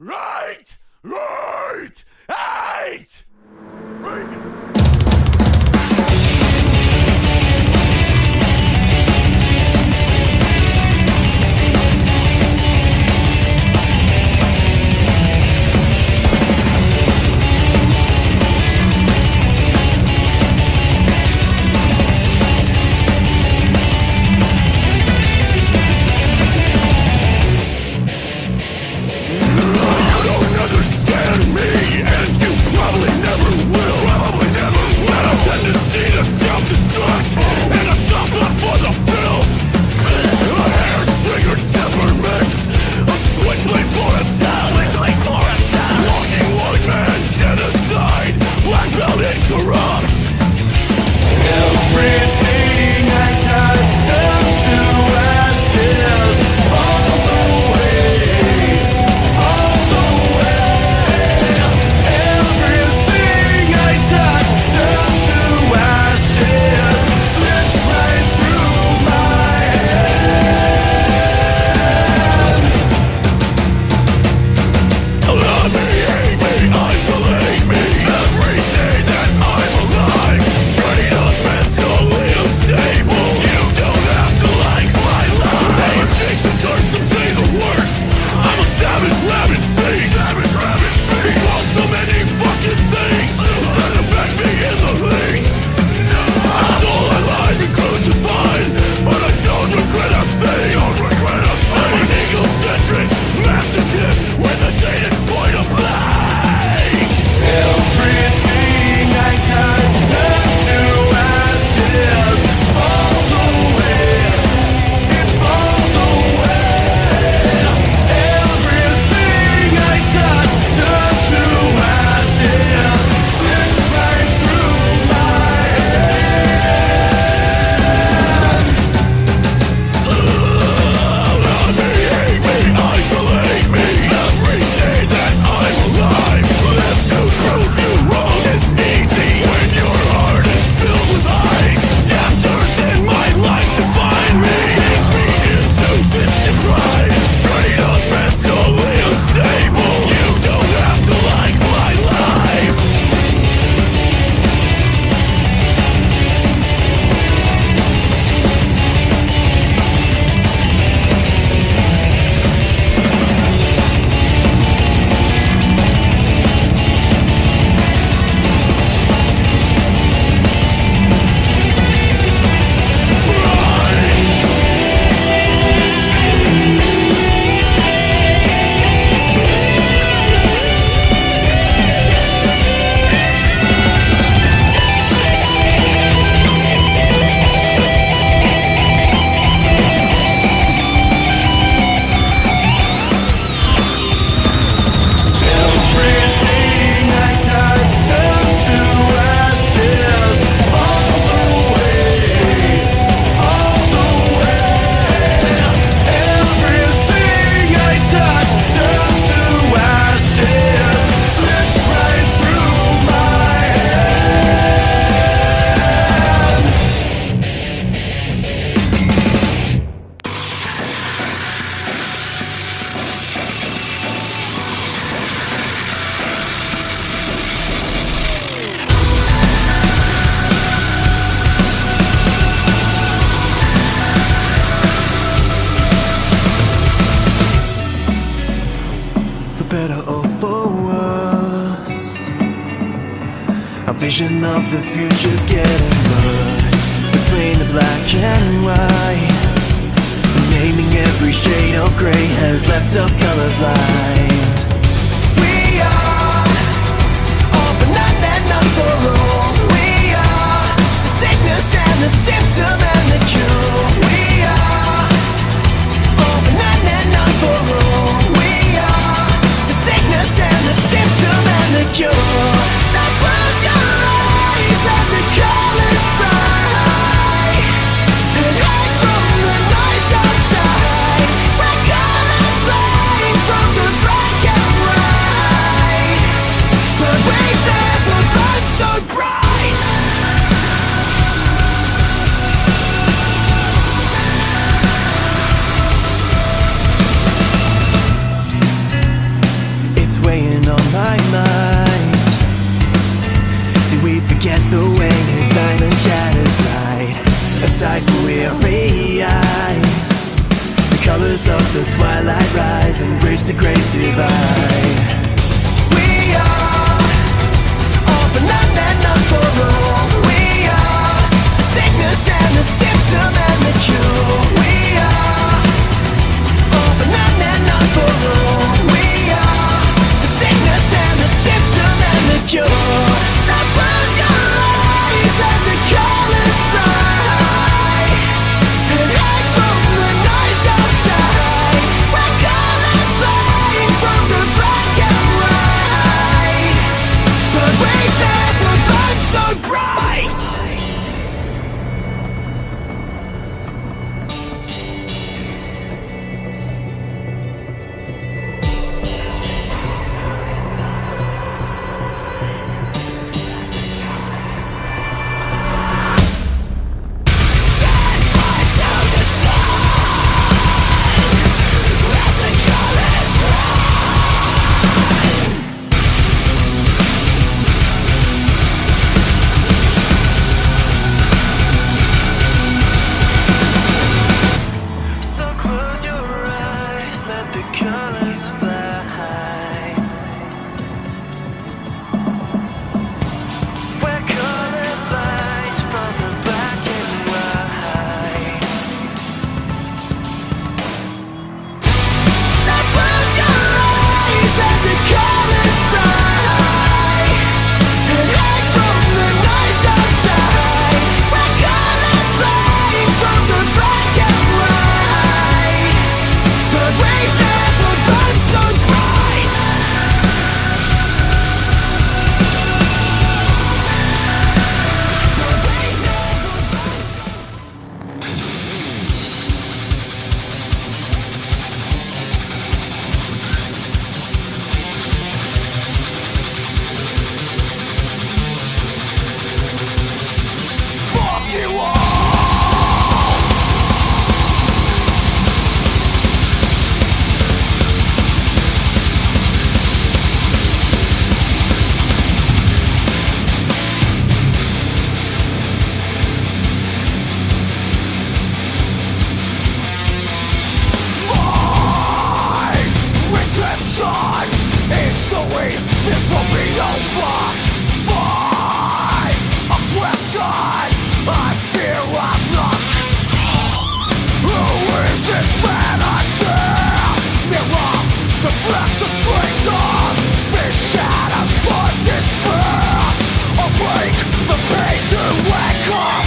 Right! Right! Eight! Right! better or for worse. Our vision of the future's getting blurred between the black and white. Naming every shade of grey has left us colorblind. We are all for none and none for all. We are the sickness and the symptom and the cure. We are all for none and none for all. We are the sickness and the symptom and the cure. So close your eyes, let the colors fly, and hide from the noise outside. We're colorblind from the bright. sight for weary eyes. The colors of the twilight rise and bridge the great divide. We are all for none and none for all. We are the sickness and the symptom and the cure. We are all for none and none for all. We are the sickness and the symptom and the cure. So close your eyes, let the colors fly, and hide from the noise outside. We're colorblind from the black and white, but we've never burned so bright. So close your eyes, let the colors fly. We're colorblind from the black and white. So close your eyes, let the colors fly, and hide from the noise outside. We're colorblind from the black and white, but we've never burned so bright. Fuck you all! My redemption is the way this will be over. My oppression, I fear I've lost control. Who is this man I see? Mirror reflects the strength of these shadows for despair. Awake the pain to wake up.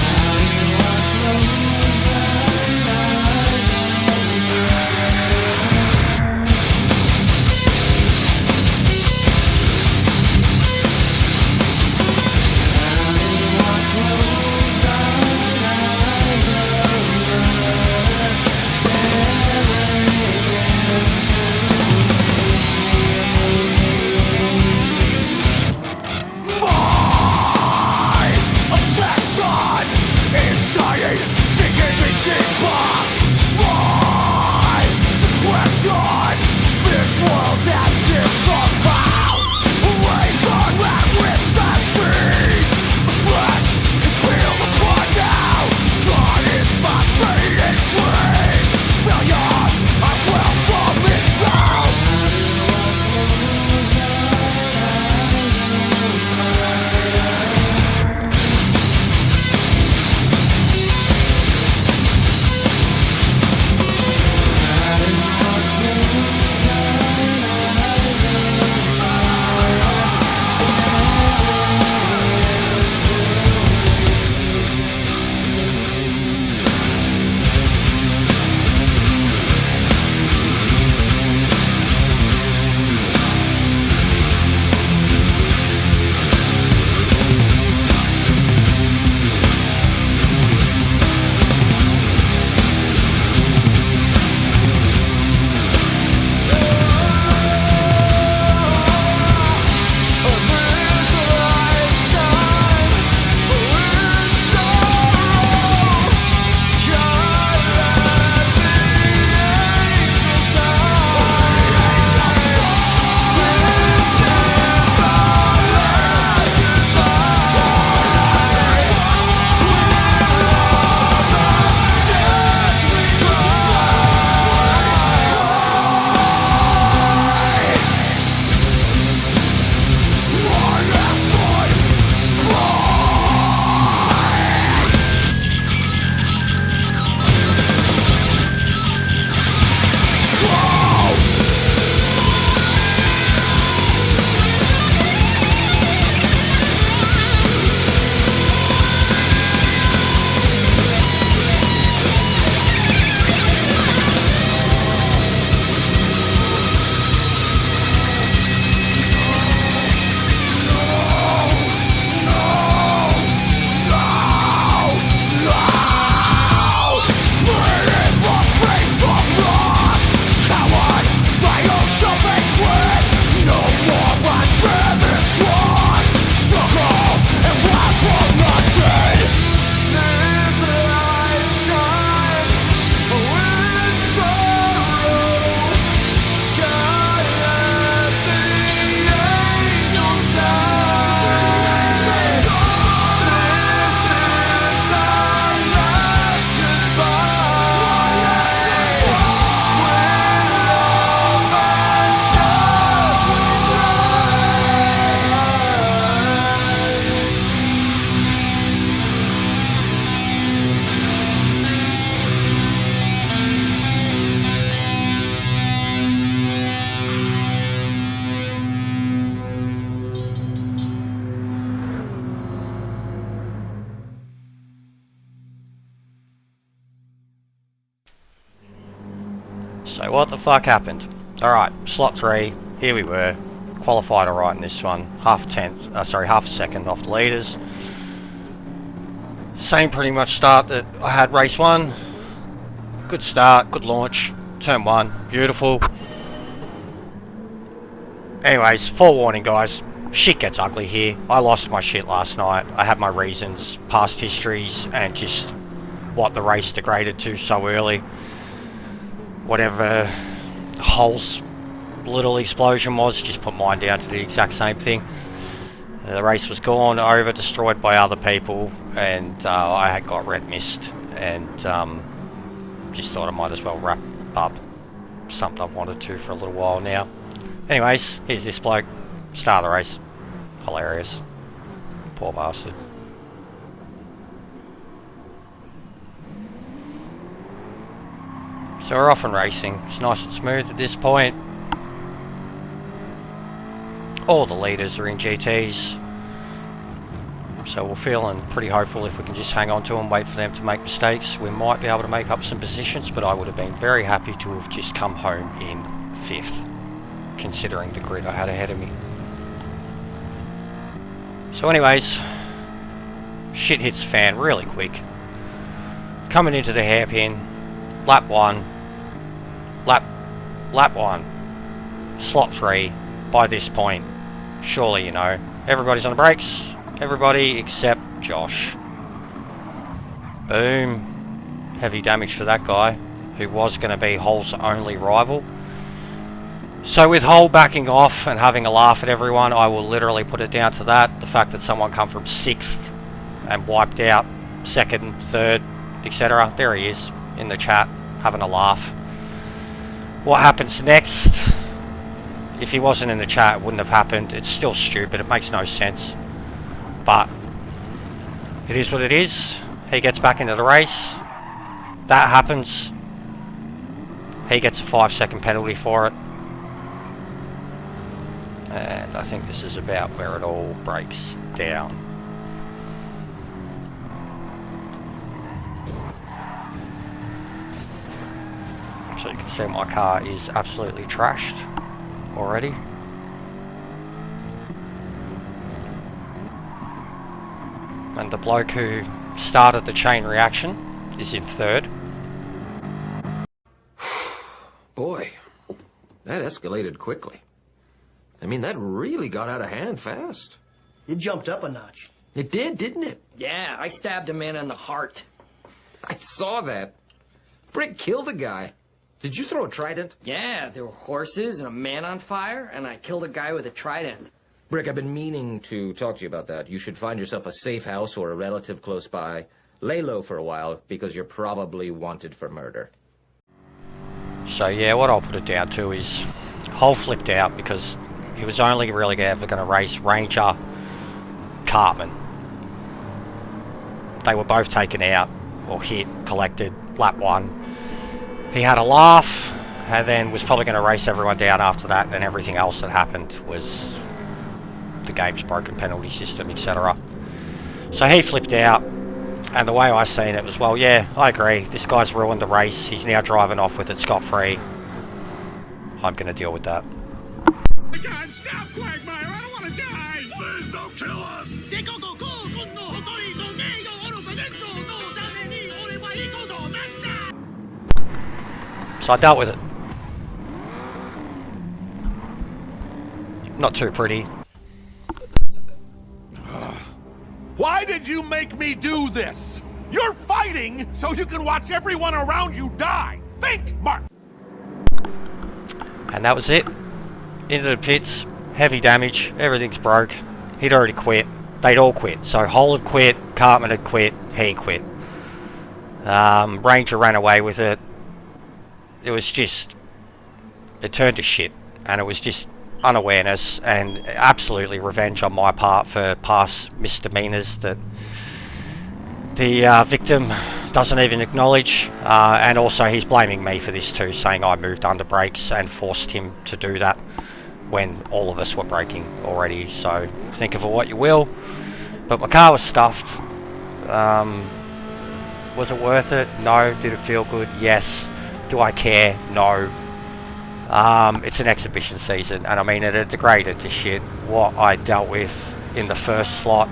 So what the fuck happened? Alright, slot 3, here we were. Qualified alright in this one. Half a second off the leaders. Same pretty much start that I had race 1. Good start, good launch. Turn 1, beautiful. Anyways, forewarning guys, shit gets ugly here. I lost my shit last night. I had my reasons, past histories, and just what the race degraded to so early. Whatever Hull's little explosion was, just put mine down to the exact same thing. The race was gone over, destroyed by other people, and I had got red mist, and just thought I might as well wrap up something I've wanted to for a little while now. Anyways, here's this bloke, start of the race. Hilarious. Poor bastard. So we're off and racing. It's nice and smooth at this point. All the leaders are in GTs. So we're feeling pretty hopeful if we can just hang on to them, wait for them to make mistakes. We might be able to make up some positions, but I would have been very happy to have just come home in 5th, considering the grid I had ahead of me. So anyways, shit hits the fan really quick. Coming into the hairpin, lap 1, lap 1, slot 3. By this point, surely you know, everybody's on the brakes, everybody except Josh. Boom, heavy damage for that guy, who was going to be Hull's only rival. So with Hull backing off and having a laugh at everyone, I will literally put it down to that. The fact that someone come from 6th and wiped out 2nd, 3rd, etc. There he is in the chat, having a laugh. What happens next? If he wasn't in the chat, it wouldn't have happened. It's still stupid, it makes no sense. But it is what it is. He gets back into the race. That happens. He gets a 5-second penalty for it. And I think this is about where it all breaks down. So you can see my car is absolutely trashed already. And the bloke who started the chain reaction is in 3rd. Boy, that escalated quickly. I mean, that really got out of hand fast. It jumped up a notch. It did, didn't it? Yeah, I stabbed a man in the heart. I saw that. Brick killed a guy. Did you throw a trident? Yeah, there were horses and a man on fire, and I killed a guy with a trident. Brick, I've been meaning to talk to you about that. You should find yourself a safe house or a relative close by. Lay low for a while, because you're probably wanted for murder. So yeah, what I'll put it down to is Hull flipped out because he was only really ever going to race Ranger, Cartman. They were both taken out or hit, collected, lap 1. He had a laugh and then was probably going to race everyone down after that, and then everything else that happened was the game's broken penalty system, etc. So he flipped out, and the way I seen it was, well, yeah, I agree, this guy's ruined the race, he's now driving off with it scot-free. I'm going to deal with that. God, stop, Quagmire! I don't want to die! Please don't kill us! So I dealt with it. Not too pretty. Why did you make me do this? You're fighting so you can watch everyone around you die! Think, Mark! And that was it. Into the pits, heavy damage, everything's broke. He'd already quit. They'd all quit. So Hull had quit, Cartman had quit, he quit. Ranger ran away with it. It was just, it turned to shit, and it was just unawareness and absolutely revenge on my part for past misdemeanors that the victim doesn't even acknowledge, and also he's blaming me for this too, saying I moved under brakes and forced him to do that when all of us were braking already. So think of it what you will, but my car was stuffed. Was it worth it? No. Did it feel good? Yes. Do I care? No. It's an exhibition season, and I mean, it had degraded to shit. What I dealt with in the first slot,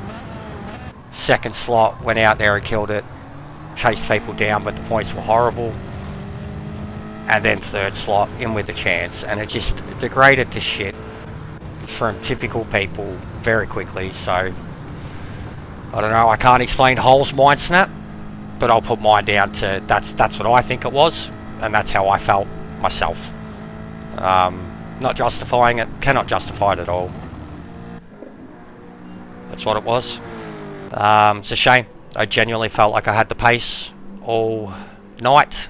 second slot, went out there and killed it, chased people down, but the points were horrible. And then third slot, in with a chance, and it just degraded to shit from typical people very quickly. So I don't know, I can't explain Hull's mind snap, but I'll put mine down to that's what I think it was, and that's how I felt myself. Not justifying it, cannot justify it at all. That's what it was. It's a shame. I genuinely felt like I had the pace all night.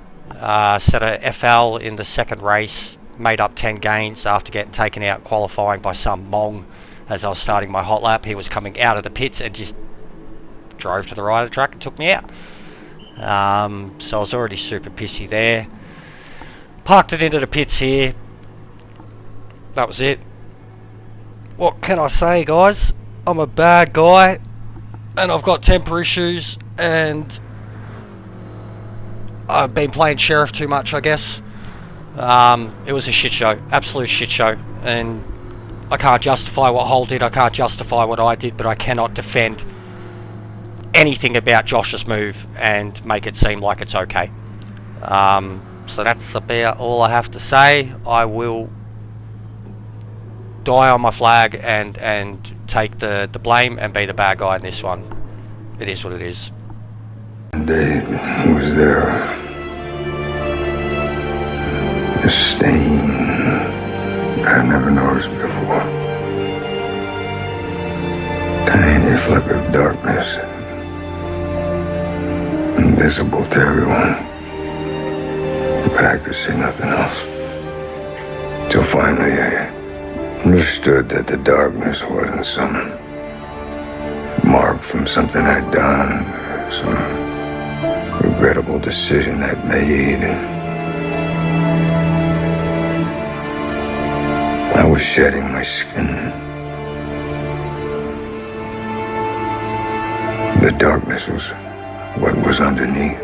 Set a FL in the second race, made up 10 gains after getting taken out qualifying by some mong as I was starting my hot lap. He was coming out of the pits and just drove to the right of the track and took me out. So I was already super pissy there. Parked it into the pits here. That was it. What can I say, guys? I'm a bad guy and I've got temper issues, and I've been playing sheriff too much, I guess. It was a shit show, absolute shit show, and I can't justify what Hull did, I can't justify what I did, but I cannot defend anything about Josh's move and make it seem like it's okay. So that's about all I have to say. I will die on my flag and take the blame and be the bad guy in this one. It is what it is. Dave was there. A stain I never noticed before. Tiny flicker of darkness. Invisible to everyone. I could see nothing else. Till finally I understood that the darkness wasn't some mark from something I'd done, some regrettable decision I'd made. I was shedding my skin. The darkness was what was underneath.